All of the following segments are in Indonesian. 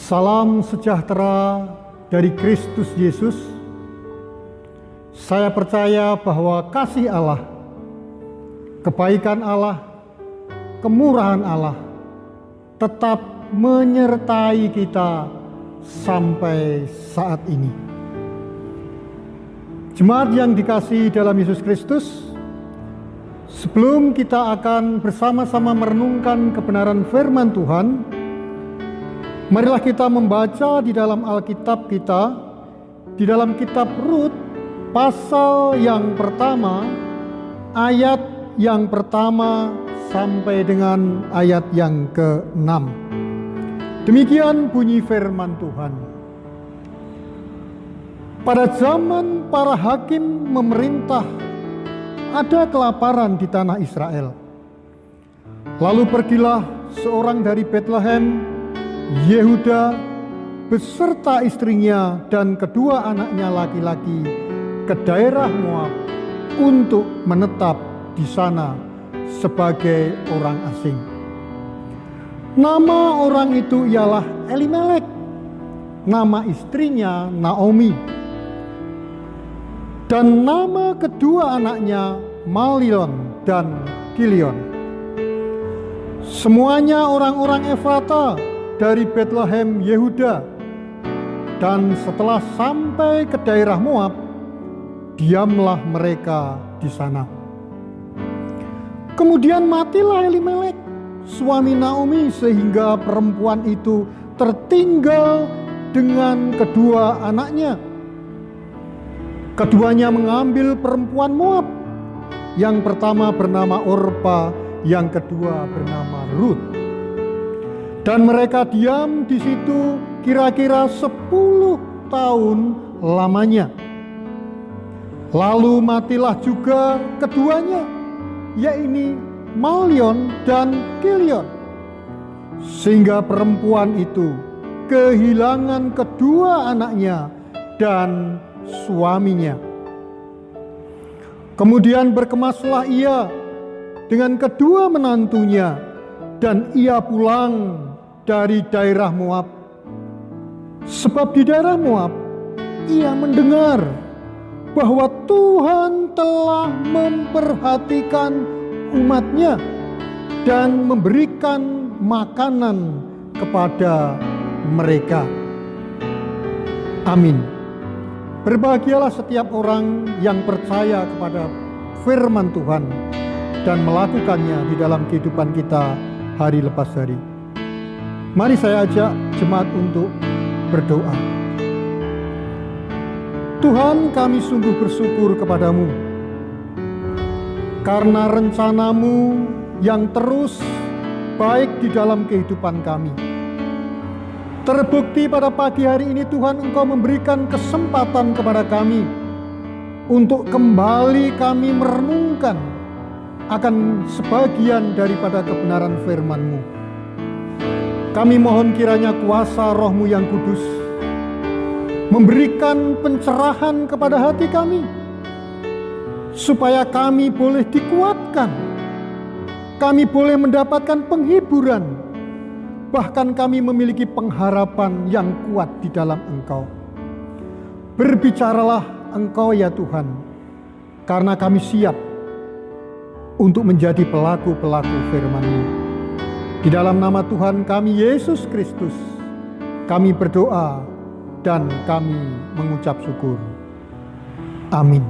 Salam sejahtera dari Kristus Yesus. Saya percaya bahwa kasih Allah, kebaikan Allah, kemurahan Allah tetap menyertai kita sampai saat ini. Jemaat yang dikasihi dalam Yesus Kristus, sebelum kita akan bersama-sama merenungkan kebenaran firman Tuhan, marilah kita membaca di dalam Alkitab kita, di dalam kitab Rut, pasal yang pertama, ayat yang pertama sampai dengan ayat yang ke-6. Demikian bunyi firman Tuhan. Pada zaman para hakim memerintah, ada kelaparan di tanah Israel. Lalu pergilah seorang dari Betlehem, Yehuda, beserta istrinya dan kedua anaknya laki-laki ke daerah Moab untuk menetap di sana sebagai orang asing. Nama orang itu ialah Elimelek, nama istrinya Naomi, dan nama kedua anaknya Malion dan Kilion. Semuanya orang-orang Efrata dari Betlehem Yehuda, dan setelah sampai ke daerah Moab, diamlah mereka di sana. Kemudian matilah Elimelek, suami Naomi, sehingga perempuan itu tertinggal dengan kedua anaknya. Keduanya mengambil perempuan Moab, yang pertama bernama Orpa, yang kedua bernama Rut. Dan mereka diam di situ kira-kira 10 tahun lamanya. Lalu matilah juga keduanya, yaitu Malion dan Kilion, sehingga perempuan itu kehilangan kedua anaknya dan suaminya. Kemudian berkemaslah ia dengan kedua menantunya, dan ia pulang dari daerah Moab, sebab di daerah Moab ia mendengar bahwa Tuhan telah memperhatikan umatnya dan memberikan makanan kepada mereka. Amin. Berbahagialah setiap orang yang percaya kepada firman Tuhan dan melakukannya di dalam kehidupan kita hari lepas hari. Mari saya ajak jemaat untuk berdoa. Tuhan, kami sungguh bersyukur kepadamu karena rencanamu yang terus baik di dalam kehidupan kami. Terbukti pada pagi hari ini Tuhan, Engkau memberikan kesempatan kepada kami untuk kembali kami merenungkan akan sebagian daripada kebenaran firman-Mu. Kami mohon kiranya kuasa Roh-Mu yang kudus memberikan pencerahan kepada hati kami, supaya kami boleh dikuatkan, kami boleh mendapatkan penghiburan, bahkan kami memiliki pengharapan yang kuat di dalam Engkau. Berbicaralah Engkau ya Tuhan, karena kami siap untuk menjadi pelaku-pelaku firman-Mu. Di dalam nama Tuhan kami Yesus Kristus, kami berdoa dan kami mengucap syukur. Amin.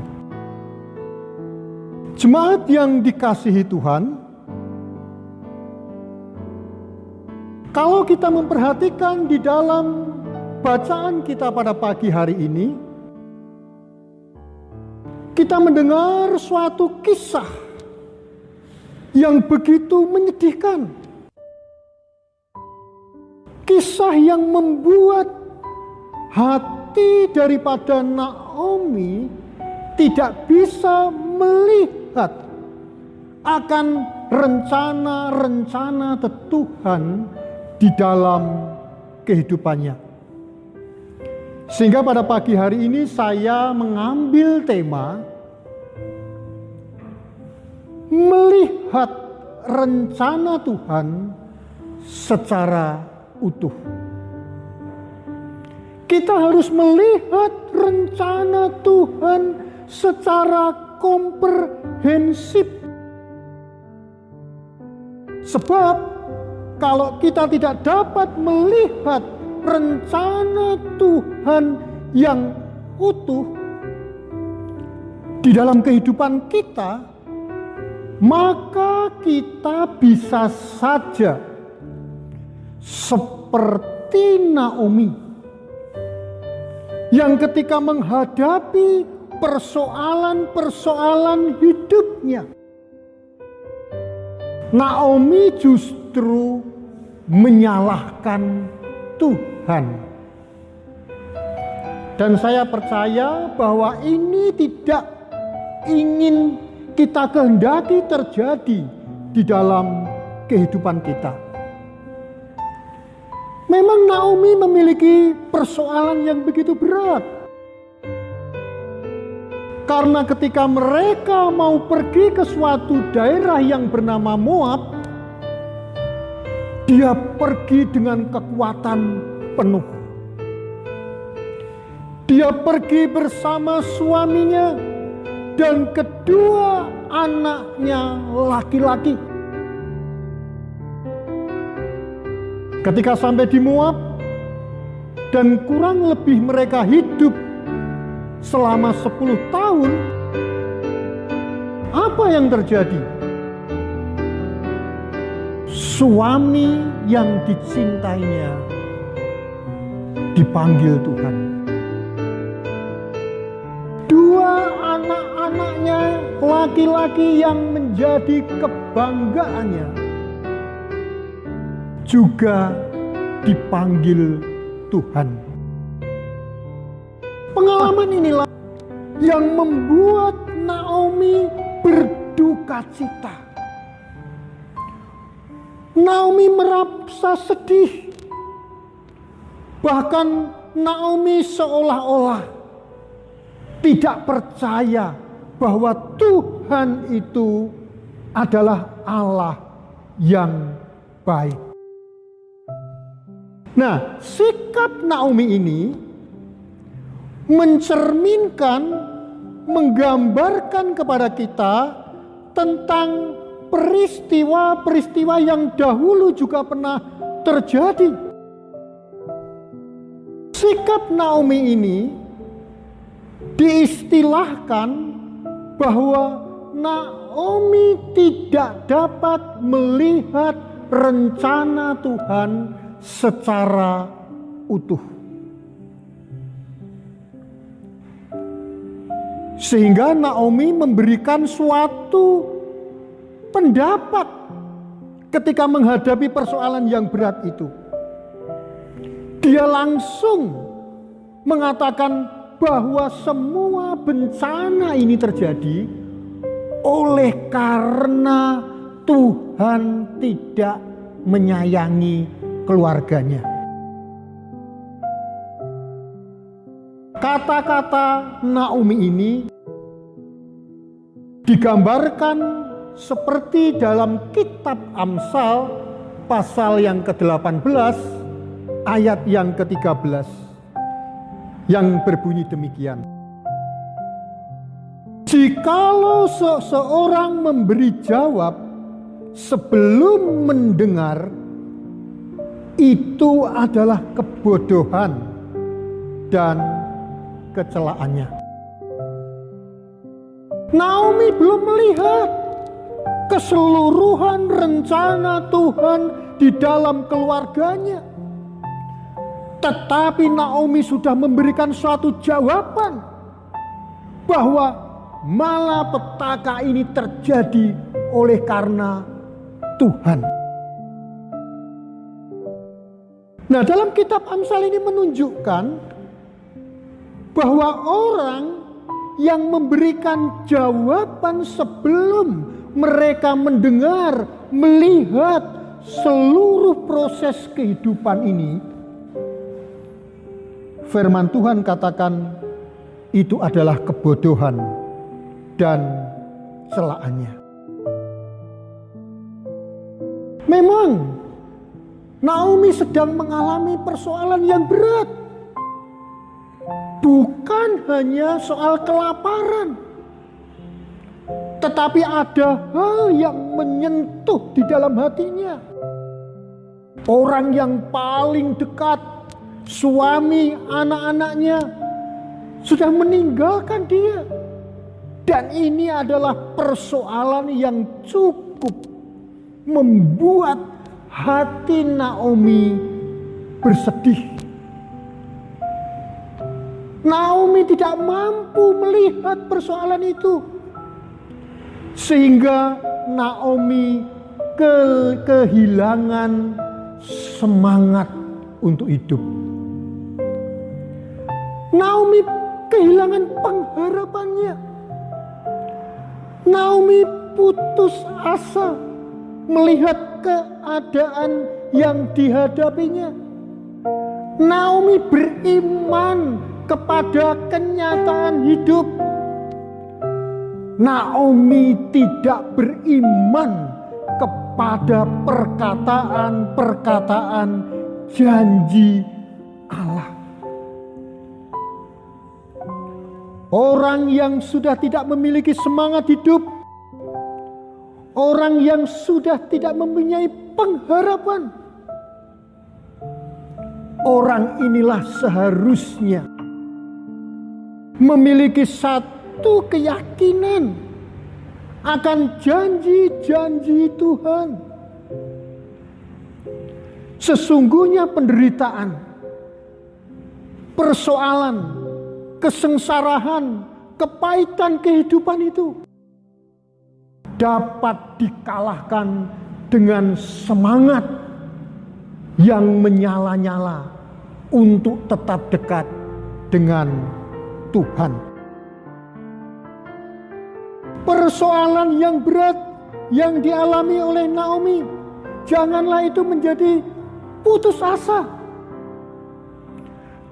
Jemaat yang dikasihi Tuhan, kalau kita memperhatikan di dalam bacaan kita pada pagi hari ini, kita mendengar suatu kisah yang begitu menyedihkan. Kisah yang membuat hati daripada Naomi tidak bisa melihat akan rencana-rencana Tuhan di dalam kehidupannya. Sehingga pada pagi hari ini saya mengambil tema melihat rencana Tuhan secara utuh. Kita harus melihat rencana Tuhan secara komprehensif. Sebab kalau kita tidak dapat melihat rencana Tuhan yang utuh di dalam kehidupan kita, maka kita bisa saja seperti Naomi yang ketika menghadapi persoalan-persoalan hidupnya, Naomi justru menyalahkan Tuhan. Dan saya percaya bahwa ini tidak ingin kita kehendaki terjadi di dalam kehidupan kita. Memang Naomi memiliki persoalan yang begitu berat. Karena ketika mereka mau pergi ke suatu daerah yang bernama Moab, dia pergi dengan kekuatan penuh. Dia pergi bersama suaminya dan kedua anaknya laki-laki. Ketika sampai di Moab dan kurang lebih mereka hidup selama 10 tahun, apa yang terjadi? Suami yang dicintainya dipanggil Tuhan. Dua anak-anaknya laki-laki yang menjadi kebanggaannya juga dipanggil Tuhan. Pengalaman inilah yang membuat Naomi berduka cita. Naomi merasa sedih. Bahkan Naomi seolah-olah tidak percaya bahwa Tuhan itu adalah Allah yang baik. Nah, sikap Naomi ini mencerminkan, menggambarkan kepada kita tentang peristiwa-peristiwa yang dahulu juga pernah terjadi. Sikap Naomi ini diistilahkan bahwa Naomi tidak dapat melihat rencana Tuhan secara utuh. Sehingga Naomi memberikan suatu pendapat ketika menghadapi persoalan yang berat itu. Dia langsung mengatakan bahwa semua bencana ini terjadi oleh karena Tuhan tidak menyayangi keluarganya. Kata-kata Naomi ini digambarkan seperti dalam kitab Amsal pasal yang ke-18 ayat yang ke-13 yang berbunyi demikian. Jikalau seseorang memberi jawab sebelum mendengar, itu adalah kebodohan dan kecelaannya. Naomi belum melihat keseluruhan rencana Tuhan di dalam keluarganya. Tetapi Naomi sudah memberikan suatu jawaban bahwa malapetaka ini terjadi oleh karena Tuhan. Nah, dalam kitab Amsal ini menunjukkan bahwa orang yang memberikan jawaban sebelum mereka mendengar, melihat seluruh proses kehidupan ini, firman Tuhan katakan itu adalah kebodohan dan celaannya. Memang Naomi sedang mengalami persoalan yang berat. Bukan hanya soal kelaparan, tetapi ada hal yang menyentuh di dalam hatinya. Orang yang paling dekat, suami, anak-anaknya sudah meninggalkan dia. Dan ini adalah persoalan yang cukup membuat hati Naomi bersedih. Naomi tidak mampu melihat persoalan itu, sehingga Naomi kehilangan semangat untuk hidup. Naomi kehilangan pengharapannya. Naomi putus asa melihat keadaan yang dihadapinya. Naomi beriman kepada kenyataan hidup. Naomi tidak beriman kepada perkataan-perkataan janji Allah. Orang yang sudah tidak memiliki semangat hidup, orang yang sudah tidak mempunyai pengharapan, orang inilah seharusnya memiliki satu keyakinan akan janji-janji Tuhan. Sesungguhnya penderitaan, persoalan, kesengsaraan, kepahitan kehidupan itu dapat dikalahkan dengan semangat yang menyala-nyala untuk tetap dekat dengan Tuhan. Persoalan yang berat yang dialami oleh Naomi, janganlah itu menjadi putus asa.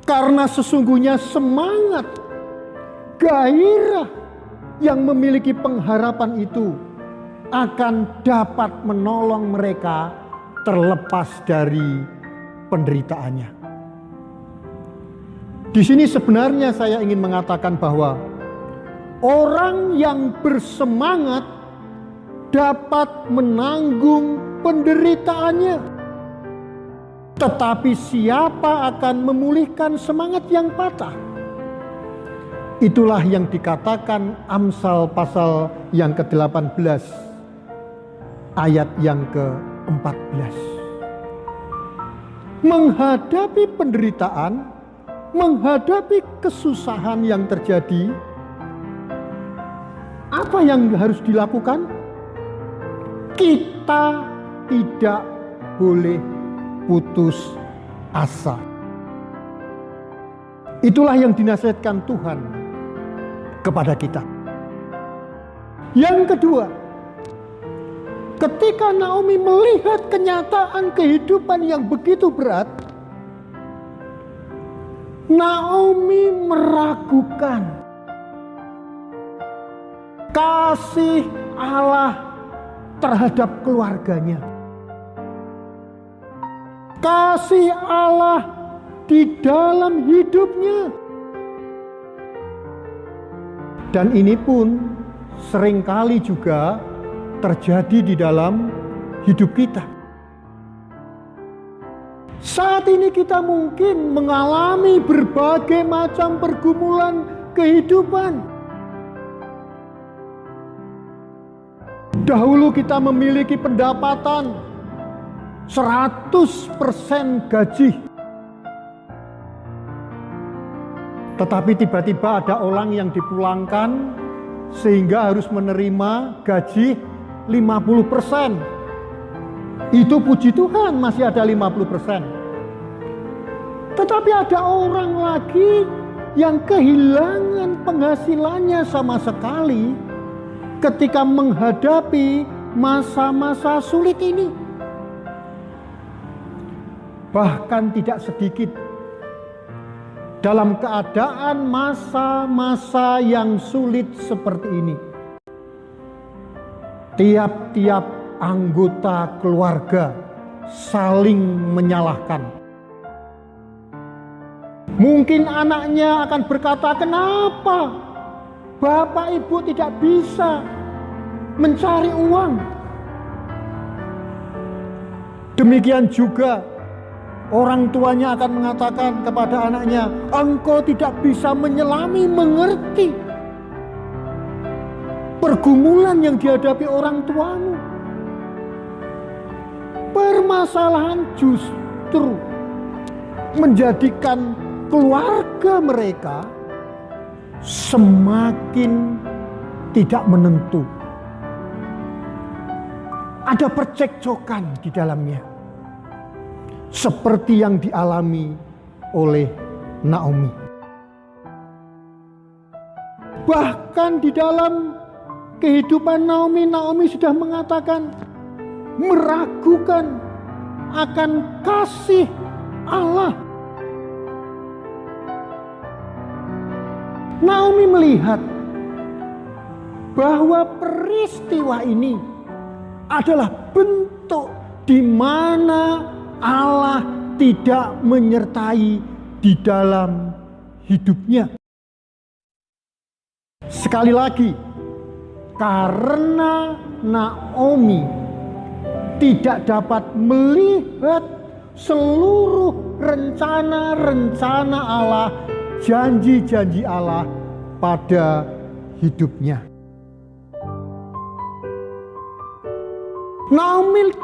Karena sesungguhnya semangat, gairah yang memiliki pengharapan itu akan dapat menolong mereka terlepas dari penderitaannya. Di sini sebenarnya saya ingin mengatakan bahwa orang yang bersemangat dapat menanggung penderitaannya. Tetapi siapa akan memulihkan semangat yang patah? Itulah yang dikatakan Amsal pasal yang ke-18 ayat yang ke-14. Menghadapi penderitaan, menghadapi kesusahan yang terjadi, apa yang harus dilakukan? Kita tidak boleh putus asa. Itulah yang dinasihatkan Tuhan kepada kita. Yang kedua, Ketika Naomi melihat kenyataan kehidupan yang begitu berat, Naomi meragukan kasih Allah terhadap keluarganya. Kasih Allah di dalam hidupnya. Dan ini pun seringkali juga terjadi di dalam hidup kita. Saat ini kita mungkin mengalami berbagai macam pergumulan kehidupan. Dahulu kita memiliki pendapatan 100% gaji. Tetapi tiba-tiba ada orang yang dipulangkan sehingga harus menerima gaji 50%. Itu puji Tuhan masih ada 50%. Tetapi ada orang lagi yang kehilangan penghasilannya sama sekali ketika menghadapi masa-masa sulit ini. Bahkan tidak sedikit dalam keadaan masa-masa yang sulit seperti ini, tiap-tiap anggota keluarga saling menyalahkan. Mungkin anaknya akan berkata, "Kenapa Bapak Ibu tidak bisa mencari uang?" Demikian juga orang tuanya akan mengatakan kepada anaknya, "Engkau tidak bisa menyelami, mengerti pergumulan yang dihadapi orang tuamu." Permasalahan justru menjadikan keluarga mereka semakin tidak menentu. Ada percekcokan di dalamnya, seperti yang dialami oleh Naomi. Bahkan di dalam kehidupan Naomi, Naomi sudah mengatakan, meragukan akan kasih Allah. Naomi melihat bahwa peristiwa ini adalah bentuk di mana Allah tidak menyertai di dalam hidupnya. Sekali lagi, karena Naomi tidak dapat melihat seluruh rencana-rencana Allah, janji-janji Allah pada hidupnya. Naomi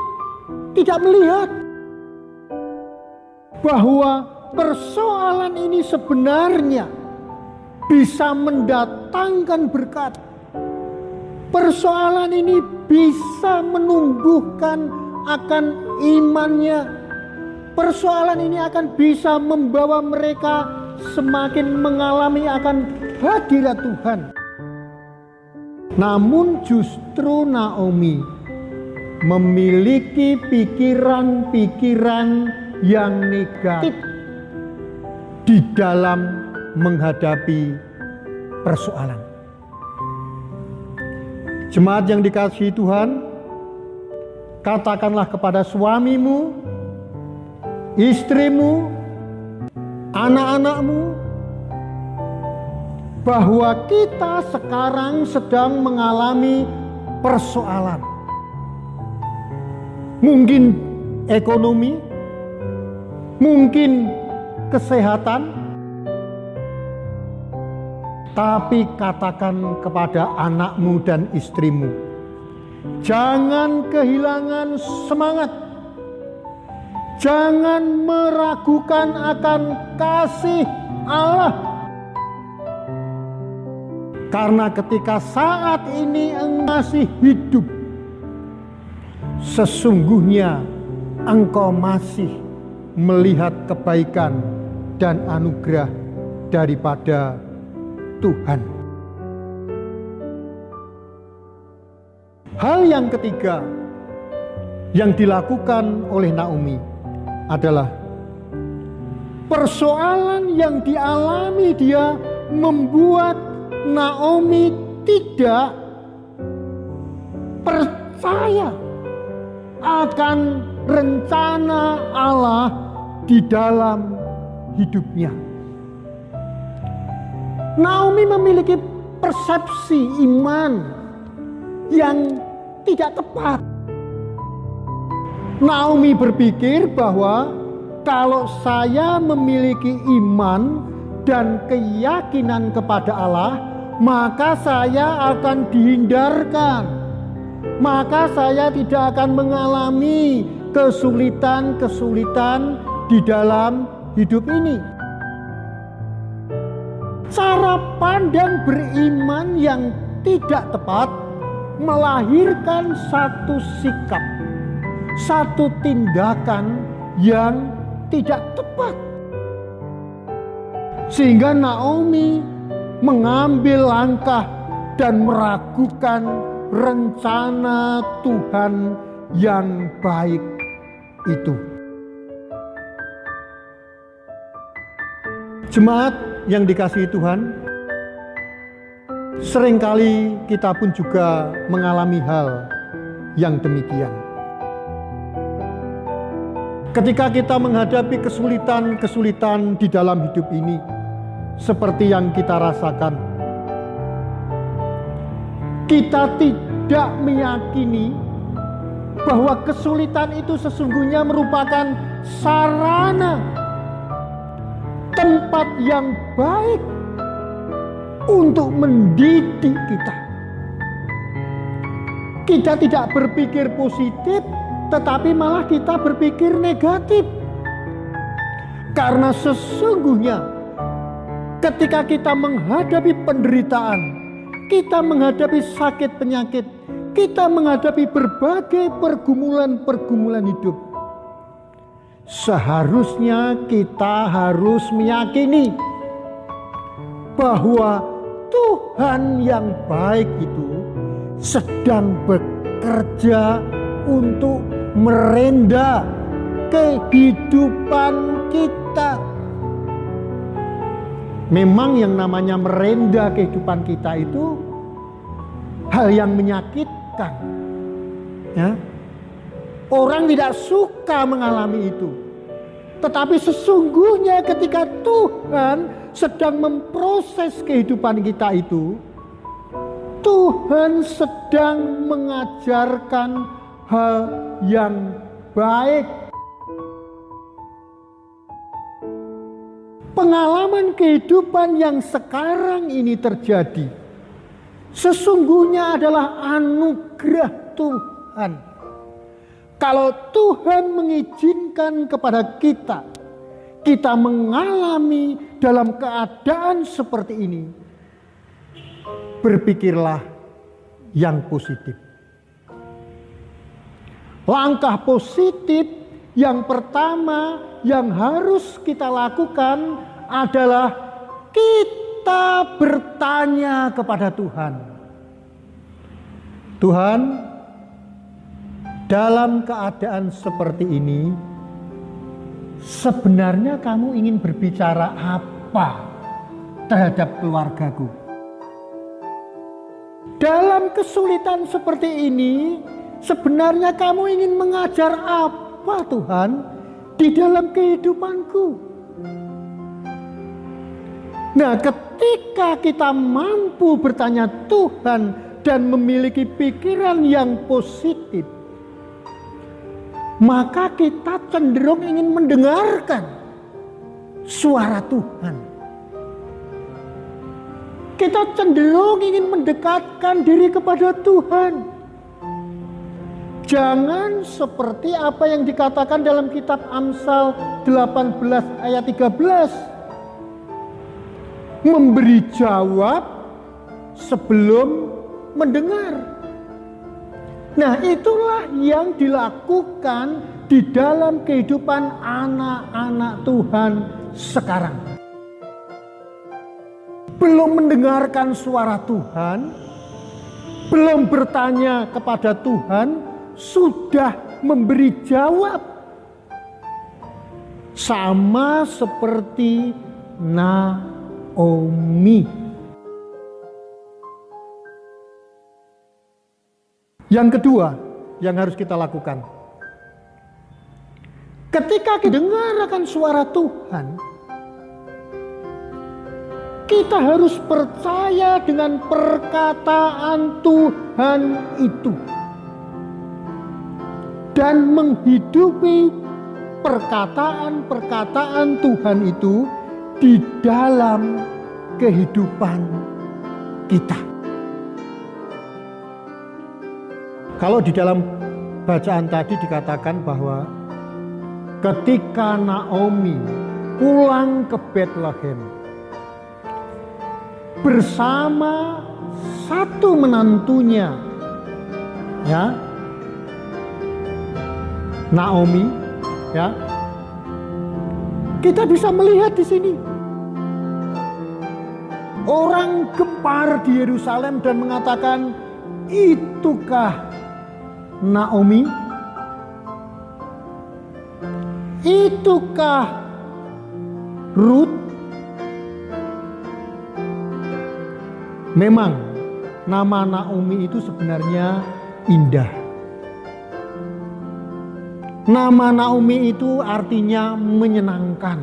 tidak melihat bahwa persoalan ini sebenarnya bisa mendatangkan berkat. Persoalan ini bisa menumbuhkan akan imannya. Persoalan ini akan bisa membawa mereka semakin mengalami akan hadirat Tuhan. Namun justru Naomi memiliki pikiran-pikiran yang negatif di dalam menghadapi persoalan. Jemaat yang dikasihi Tuhan, katakanlah kepada suamimu, istrimu, anak-anakmu, bahwa kita sekarang sedang mengalami persoalan. Mungkin ekonomi, mungkin kesehatan, tapi katakan kepada anakmu dan istrimu, jangan kehilangan semangat, jangan meragukan akan kasih Allah. Karena ketika saat ini engkau masih hidup, sesungguhnya engkau masih melihat kebaikan dan anugerah daripada Tuhan. Hal yang ketiga yang dilakukan oleh Naomi adalah persoalan yang dialami dia membuat Naomi tidak percaya akan rencana Allah di dalam hidupnya. Naomi memiliki persepsi iman yang tidak tepat. Naomi berpikir bahwa kalau saya memiliki iman dan keyakinan kepada Allah, maka saya akan dihindarkan. Maka saya tidak akan mengalami kesulitan-kesulitan di dalam hidup ini. Cara pandang beriman yang tidak tepat melahirkan satu sikap, satu tindakan yang tidak tepat. Sehingga Naomi mengambil langkah dan meragukan rencana Tuhan yang baik itu. Jemaat yang dikasihi Tuhan, seringkali kita pun juga mengalami hal yang demikian. Ketika kita menghadapi kesulitan-kesulitan di dalam hidup ini, seperti yang kita rasakan, kita tidak meyakini bahwa kesulitan itu sesungguhnya merupakan sarana, tempat yang baik untuk mendidik kita. Kita tidak berpikir positif, tetapi malah kita berpikir negatif. Karena sesungguhnya ketika kita menghadapi penderitaan, kita menghadapi sakit penyakit, kita menghadapi berbagai pergumulan-pergumulan hidup, seharusnya kita harus meyakini bahwa Tuhan yang baik itu sedang bekerja untuk merenda kehidupan kita. Memang yang namanya merenda kehidupan kita itu hal yang menyakitkan, ya. Orang tidak suka mengalami itu. Tetapi sesungguhnya ketika Tuhan sedang memproses kehidupan kita itu, Tuhan sedang mengajarkan hal yang baik. Pengalaman kehidupan yang sekarang ini terjadi sesungguhnya adalah anugerah Tuhan. Kalau Tuhan mengizinkan kepada kita mengalami dalam keadaan seperti ini, berpikirlah yang positif. Langkah positif yang pertama yang harus kita lakukan adalah kita bertanya kepada Tuhan. Tuhan, dalam keadaan seperti ini, sebenarnya kamu ingin berbicara apa terhadap keluargaku? Dalam kesulitan seperti ini, sebenarnya kamu ingin mengajar apa Tuhan di dalam kehidupanku? Nah, ketika kita mampu bertanya Tuhan dan memiliki pikiran yang positif, maka kita cenderung ingin mendengarkan suara Tuhan. Kita cenderung ingin mendekatkan diri kepada Tuhan. Jangan seperti apa yang dikatakan dalam kitab Amsal 18 ayat 13. Memberi jawab sebelum mendengar. Nah, itulah yang dilakukan di dalam kehidupan anak-anak Tuhan sekarang. Belum mendengarkan suara Tuhan, belum bertanya kepada Tuhan, sudah memberi jawab. Sama seperti Naomi. Yang kedua yang harus kita lakukan, ketika kita dengar akan suara Tuhan, kita harus percaya dengan perkataan Tuhan itu dan menghidupi perkataan-perkataan Tuhan itu di dalam kehidupan kita. Kalau di dalam bacaan tadi dikatakan bahwa ketika Naomi pulang ke Bethlehem bersama satu menantunya, ya, Naomi, ya, kita bisa melihat di sini orang gempar di Yerusalem dan mengatakan, itukah Naomi? Itukah Ruth? Memang nama Naomi itu sebenarnya indah. Nama Naomi itu artinya menyenangkan.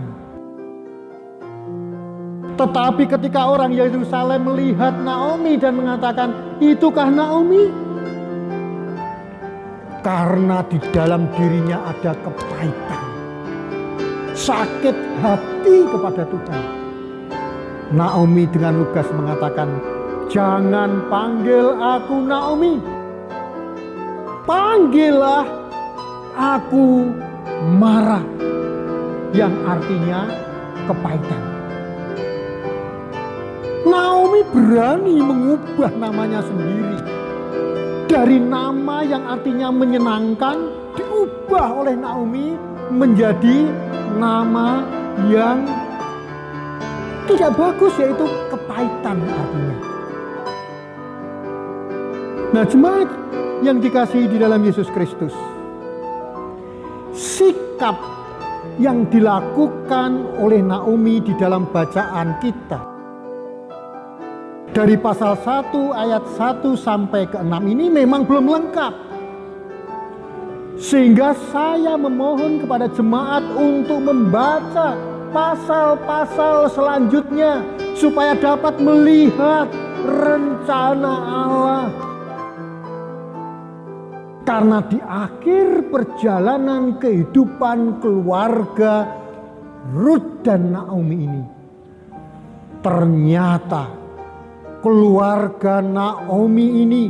Tetapi ketika orang Yerusalem melihat Naomi dan mengatakan, itukah Naomi? Karena di dalam dirinya ada kepahitan, sakit hati kepada Tuhan. Naomi dengan lugas mengatakan, jangan panggil aku Naomi, panggillah aku Mara, yang artinya kepahitan. Naomi berani mengubah namanya sendiri. Dari nama yang artinya menyenangkan, diubah oleh Naomi menjadi nama yang tidak bagus, yaitu kepahitan artinya. Nah, jemaat yang dikasihi di dalam Yesus Kristus, sikap yang dilakukan oleh Naomi di dalam bacaan kita dari pasal 1 ayat 1 sampai ke 6 ini memang belum lengkap. Sehingga saya memohon kepada jemaat untuk membaca pasal-pasal selanjutnya supaya dapat melihat rencana Allah. Karena di akhir perjalanan kehidupan keluarga Ruth dan Naomi ini, ternyata keluarga Naomi ini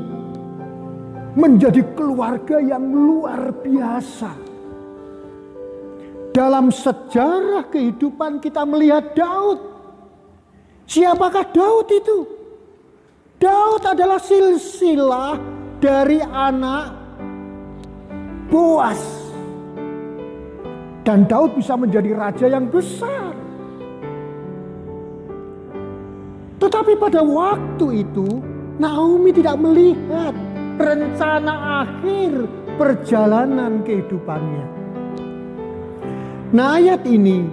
menjadi keluarga yang luar biasa. Dalam sejarah kehidupan kita melihat Daud. Siapakah Daud itu? Daud adalah silsilah dari anak Boas. Dan Daud bisa menjadi raja yang besar. Tetapi pada waktu itu Naomi tidak melihat rencana akhir perjalanan kehidupannya. Nah, ayat ini,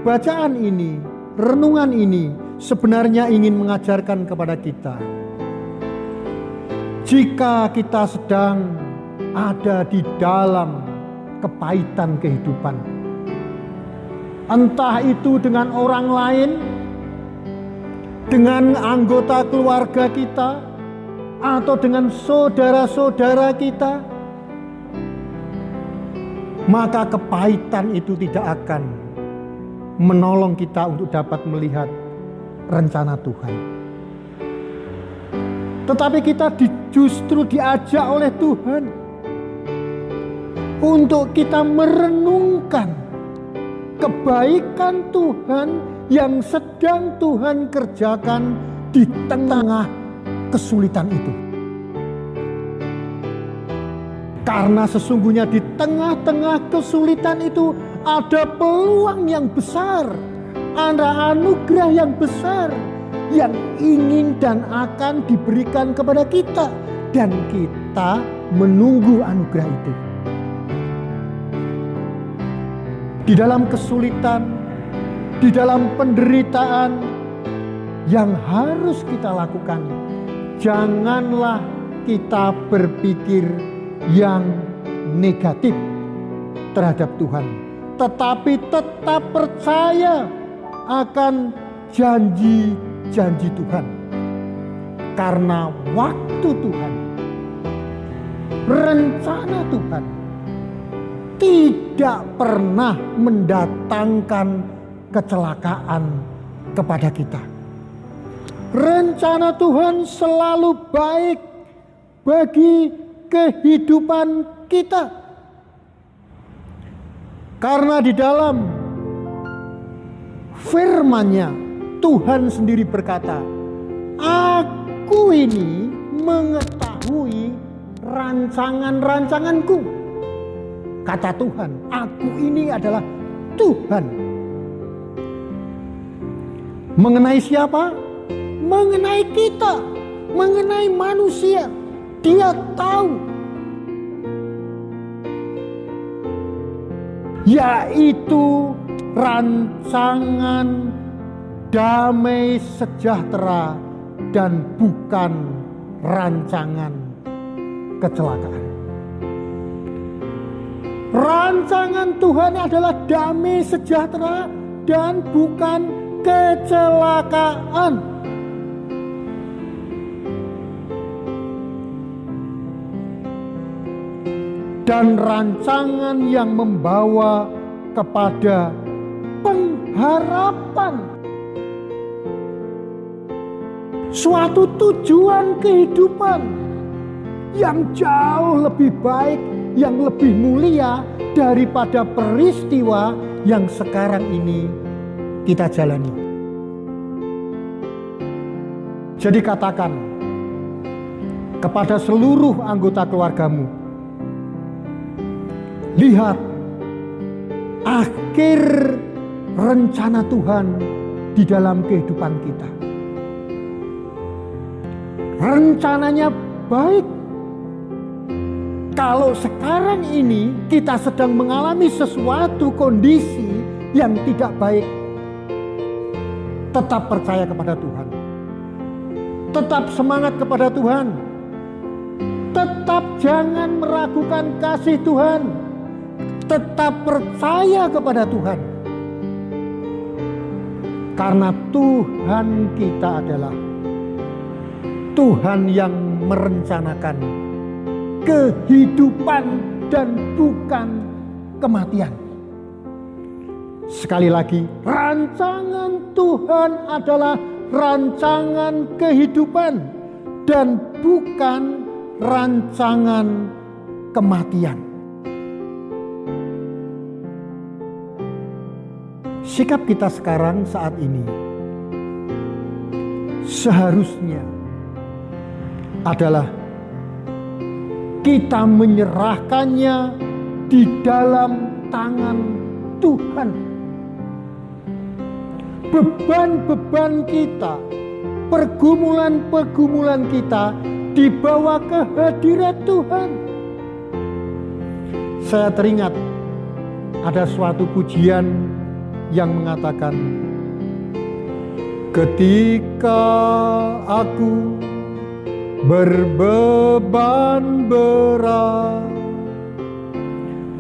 bacaan ini, renungan ini sebenarnya ingin mengajarkan kepada kita, jika kita sedang ada di dalam kepahitan kehidupan, entah itu dengan orang lain, dengan anggota keluarga kita, atau dengan saudara-saudara kita, maka kepahitan itu tidak akan menolong kita untuk dapat melihat rencana Tuhan. Tetapi kita justru diajak oleh Tuhan untuk kita merenungkan kebaikan Tuhan yang sedang Tuhan kerjakan di tengah kesulitan itu. Karena sesungguhnya di tengah-tengah kesulitan itu ada peluang yang besar, ada anugerah yang besar yang ingin dan akan diberikan kepada kita, dan kita menunggu anugerah itu. Di dalam kesulitan, di dalam penderitaan yang harus kita lakukan, janganlah kita berpikir yang negatif terhadap Tuhan, tetapi tetap percaya akan janji-janji Tuhan. Karena waktu Tuhan, rencana Tuhan tidak pernah mendatangkan kecelakaan kepada kita. Rencana Tuhan selalu baik bagi kehidupan kita. Karena di dalam firman-Nya Tuhan sendiri berkata, "Aku ini mengetahui rancangan-rancanganku." Kata Tuhan, aku ini adalah Tuhan. Mengenai siapa? Mengenai kita, mengenai manusia. Dia tahu. Yaitu rancangan damai sejahtera dan bukan rancangan kecelakaan. Rancangan Tuhan adalah damai sejahtera dan bukan kecelakaan. Dan rancangan yang membawa kepada pengharapan, suatu tujuan kehidupan yang jauh lebih baik, yang lebih mulia daripada peristiwa yang sekarang ini kita jalani. Jadi katakan kepada seluruh anggota keluargamu, lihat akhir rencana Tuhan di dalam kehidupan kita. Rencananya baik. Kalau sekarang ini kita sedang mengalami sesuatu kondisi yang tidak baik, tetap percaya kepada Tuhan. Tetap semangat kepada Tuhan. Tetap jangan meragukan kasih Tuhan. Tetap percaya kepada Tuhan. Karena Tuhan kita adalah Tuhan yang merencanakan kehidupan dan bukan kematian. Sekali lagi, rancangan Tuhan adalah rancangan kehidupan dan bukan rancangan kematian. Sikap kita sekarang saat ini seharusnya adalah kita menyerahkannya di dalam tangan Tuhan. Beban-beban kita, pergumulan-pergumulan kita dibawa ke hadirat Tuhan. Saya teringat ada suatu pujian yang mengatakan, ketika aku berbeban berat,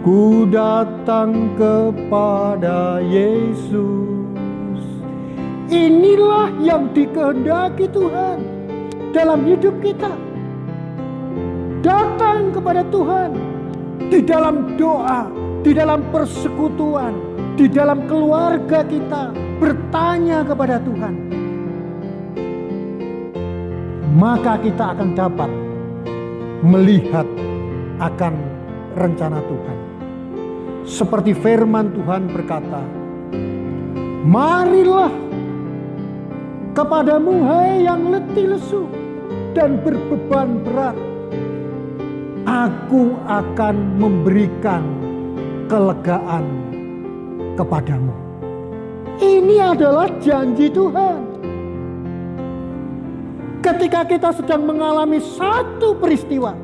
ku datang kepada Yesus. Inilah yang dikehendaki Tuhan dalam hidup kita. Datang kepada Tuhan di dalam doa, di dalam persekutuan, di dalam keluarga kita, bertanya kepada Tuhan. Maka kita akan dapat melihat akan rencana Tuhan. Seperti firman Tuhan berkata, marilah kepadamu hai yang letih lesu dan berbeban berat, aku akan memberikan kelegaan kepadamu. Ini adalah janji Tuhan. Ketika kita sedang mengalami satu peristiwa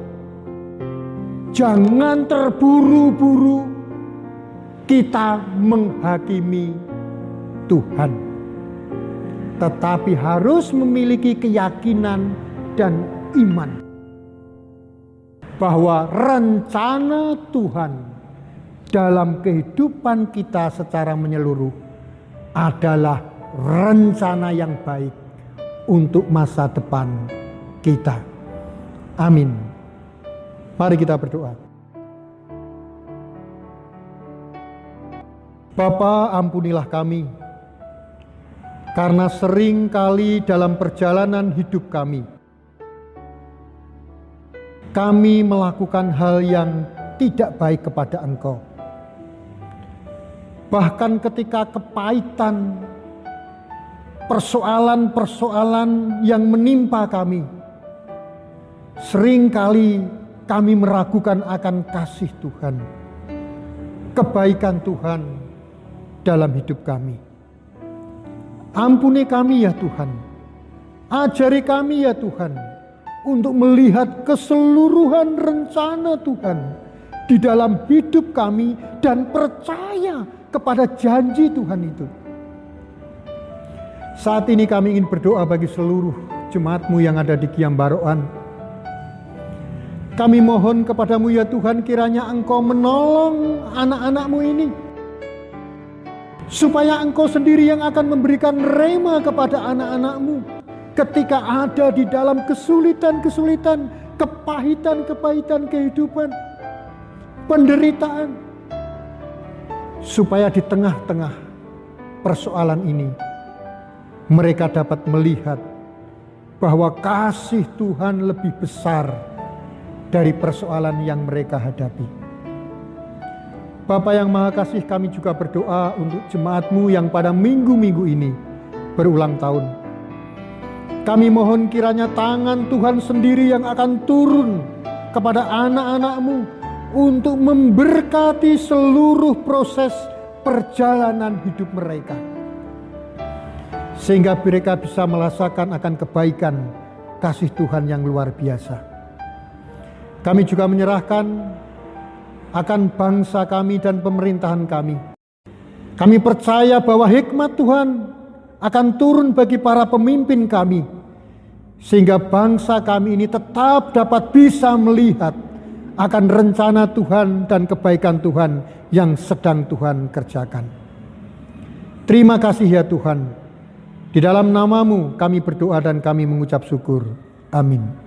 Jangan terburu-buru kita menghakimi Tuhan, tetapi harus memiliki keyakinan dan iman bahwa rencana Tuhan dalam kehidupan kita secara menyeluruh adalah rencana yang baik untuk masa depan kita. Amin. Mari kita berdoa. Bapa, ampunilah kami, karena sering kali dalam perjalanan hidup kami melakukan hal yang tidak baik kepada Engkau. Bahkan ketika kepahitan, persoalan-persoalan yang menimpa kami, sering kali kami meragukan akan kasih Tuhan, kebaikan Tuhan dalam hidup kami. Ampuni kami ya Tuhan, ajari kami ya Tuhan untuk melihat keseluruhan rencana Tuhan di dalam hidup kami dan percaya kepada janji Tuhan itu. Saat ini kami ingin berdoa bagi seluruh jemaat-Mu yang ada di Kiam Baroan. Kami mohon kepadamu ya Tuhan, kiranya Engkau menolong anak-anak-Mu ini, supaya Engkau sendiri yang akan memberikan rema kepada anak-anak-Mu ketika ada di dalam kesulitan-kesulitan, kepahitan-kepahitan kehidupan, penderitaan, supaya di tengah-tengah persoalan ini mereka dapat melihat bahwa kasih Tuhan lebih besar dari persoalan yang mereka hadapi. Bapa yang Maha Kasih, kami juga berdoa untuk jemaat-Mu yang pada minggu-minggu ini berulang tahun. Kami mohon kiranya tangan Tuhan sendiri yang akan turun kepada anak-anak-Mu untuk memberkati seluruh proses perjalanan hidup mereka, sehingga mereka bisa merasakan akan kebaikan kasih Tuhan yang luar biasa. Kami juga menyerahkan akan bangsa kami dan pemerintahan kami. Kami percaya bahwa hikmat Tuhan akan turun bagi para pemimpin kami, sehingga bangsa kami ini tetap dapat bisa melihat akan rencana Tuhan dan kebaikan Tuhan yang sedang Tuhan kerjakan. Terima kasih ya Tuhan. Di dalam nama-Mu kami berdoa dan kami mengucap syukur. Amin.